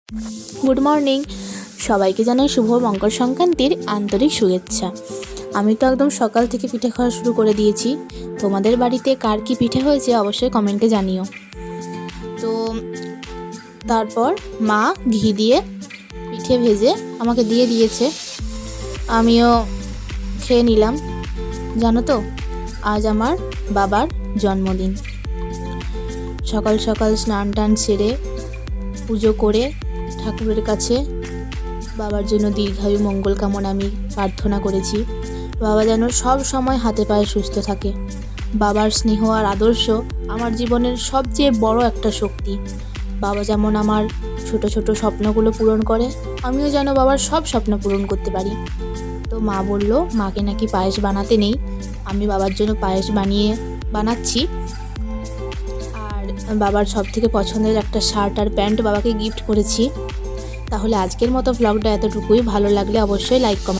Good morning, সবাইকে জানাই শুভ মকর সংক্রান্তির আন্তরিক শুভেচ্ছা। আমি তো একদম সকাল থেকে পিঠে খাওয়া শুরু করে দিয়েছি। তোমাদের বাড়িতে কার কী পিঠে হয়েছে অবশ্যই কমেন্টে জানিও। তো তারপর মা ঘি দিয়ে পিঠে ভেজে আমাকে দিয়ে দিয়েছে, আমিও খেয়ে নিলাম। জানো তো, আজ আমার বাবার জন্মদিন। সকাল সকাল স্নান টান সেরে পুজো করে ঠাকুরের কাছে বাবার জন্য দীর্ঘায়ু মঙ্গল কামনা আমি প্রার্থনা করেছি। বাবা যেন সব সময় হাতে পায়ে সুস্থ থাকে। বাবার স্নেহ আর আদর্শ আমার জীবনের সবচেয়ে বড় একটা শক্তি। বাবা যেমন আমার ছোট ছোট স্বপ্নগুলো পূরণ করে, আমিও যেন বাবার সব স্বপ্ন পূরণ করতে পারি। তো মা বলল মাকে নাকি পায়েস বানাতে নেই, আমি বাবার জন্য পায়েস বানাচ্ছি। আর বাবার সব থেকে পছন্দের একটা শার্ট আর প্যান্ট বাবাকে গিফট করেছি। তাহলে আজকের মতো ব্লগটা এতটুকুই। ভালো লাগলে অবশ্যই লাইক কমেন্ট